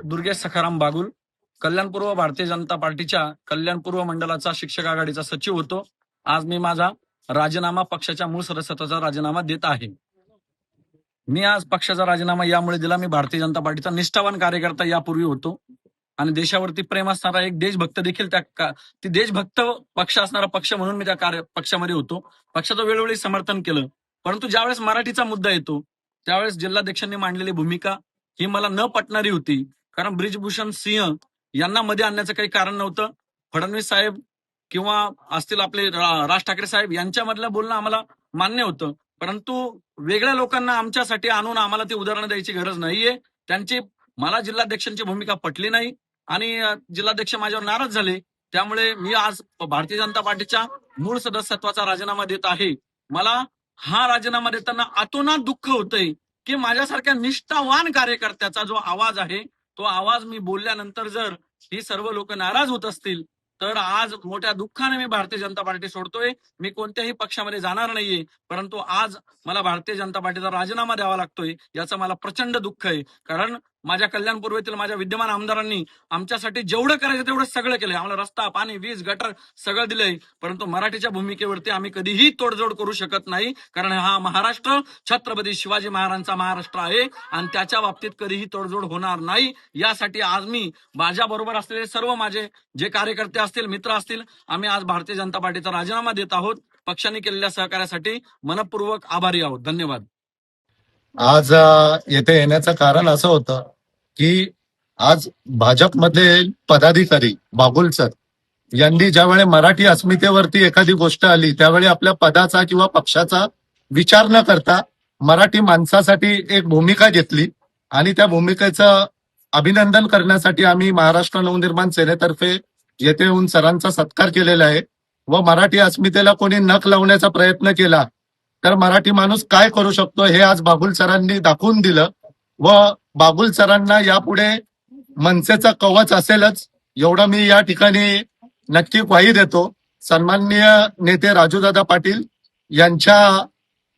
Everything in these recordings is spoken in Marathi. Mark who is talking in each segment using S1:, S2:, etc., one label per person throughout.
S1: दुर्गेश सखाराम बागुल, कल्याणपूर्व भारतीय जनता पार्टीच्या कल्याणपूर्व मंडळाचा शिक्षक आघाडीचा सचिव होतो. आज मी माझा राजीनामा पक्षाच्या मूळ सदस्यत्वाचा राजीनामा देत आहे. मी आज पक्षाचा राजीनामा यामुळे दिला, मी भारतीय जनता पार्टीचा निष्ठावान कार्यकर्ता यापूर्वी होतो आणि देशावरती प्रेम असणारा एक देशभक्त देखील ती देशभक्त पक्ष असणारा पक्ष म्हणून मी त्या पक्षामध्ये होतो. पक्षाचं वेळोवेळी समर्थन केलं, परंतु ज्यावेळेस मराठीचा मुद्दा येतो त्यावेळेस जिल्हाध्यक्षांनी मांडलेली भूमिका ही मला न पटणारी होती. कारण ब्रिजभूषण सिंह यांना मध्ये आणण्याचं काही कारण नव्हतं. फडणवीस साहेब किंवा असतील आपले राज ठाकरे साहेब यांच्यामधलं बोलणं आम्हाला मान्य होतं, परंतु वेगळ्या लोकांना आमच्यासाठी आणून आम्हाला ती उदाहरणं द्यायची गरज नाहीये. त्यांची मला जिल्हाध्यक्षांची भूमिका पटली नाही आणि जिल्हाध्यक्ष माझ्यावर नाराज झाले. त्यामुळे मी आज भारतीय जनता पार्टीच्या मूळ सदस्यत्वाचा राजीनामा देत आहे. मला हा राजीनामा देताना अतोनात दुःख होतंय की माझ्यासारख्या निष्ठावान कार्यकर्त्याचा जो आवाज आहे तो आवाज मी बोलल्यानंतर जर ही सर्व लोक नाराज होत असतील तर आज मोठ्या दुःखाने मी भारतीय जनता पार्टी सोडतोय. मी कोणत्याही पक्षामध्ये जाणार नाहीये, परंतु आज मला भारतीय जनता पार्टीचा राजीनामा द्यावा लागतोय याचं मला प्रचंड दुःख आहे. कारण माझ्या कल्याणपूर्वेतील माझ्या विद्यमान आमदारांनी आमच्यासाठी जेवढं करायचं तेवढं सगळं केलंय. आम्हाला रस्ता, पाणी, वीज, गटर सगळं दिलंय, परंतु मराठीच्या भूमिकेवरती आम्ही कधीही तोडजोड करू शकत नाही. कारण हा महाराष्ट्र छत्रपती शिवाजी महाराजांचा महाराष्ट्र आहे आणि त्याच्या बाबतीत कधीही तोडजोड होणार नाही. यासाठी आज मी माझ्या बरोबर असलेले सर्व माझे जे कार्यकर्ते असतील, मित्र असतील, आम्ही आज भारतीय जनता पार्टीचा राजीनामा देत आहोत. पक्षाने केलेल्या सहकार्यासाठी मनपूर्वक आभारी आहोत. धन्यवाद.
S2: आज येथे येण्याचं कारण असं होतं की आज भाजपमध्ये पदाधिकारी बागुल सर यांनी ज्यावेळी मराठी अस्मितेवरती एखादी गोष्ट आली त्यावेळी आपल्या पदाचा किंवा पक्षाचा विचार न करता मराठी माणसासाठी एक भूमिका घेतली आणि त्या भूमिकेचं अभिनंदन करण्यासाठी आम्ही महाराष्ट्र नवनिर्माण सेनेतर्फे येथे येऊन सरांचा सत्कार केलेला आहे. व मराठी अस्मितेला कोणी नख लावण्याचा प्रयत्न केला तर मराठी माणूस काय करू शकतो हे आज बागुल सरांनी दाखवून दिलं. व बागुल सरांना यापुढे मनसेचा कवच असेलच एवढं मी या ठिकाणी नक्की ग्वाही देतो. सन्माननीय नेते राजूदादा पाटील यांच्या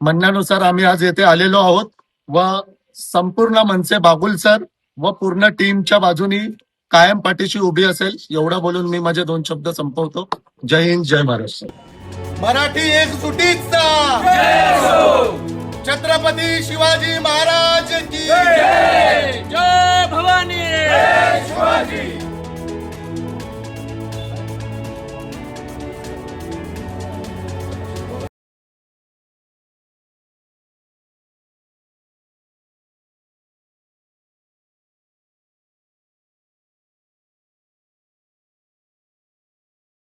S2: म्हणण्यानुसार आम्ही आज येथे आलेलो आहोत व संपूर्ण मनसे बागुल सर व पूर्ण टीमच्या बाजूनी कायम पाठीशी उभी असेल एवढं बोलून मी माझे 2 शब्द संपवतो. जय हिंद, जय महाराष्ट्र.
S3: मराठी एकजुटीचा छत्रपती शिवाजी महाराज की
S4: जय भवानी.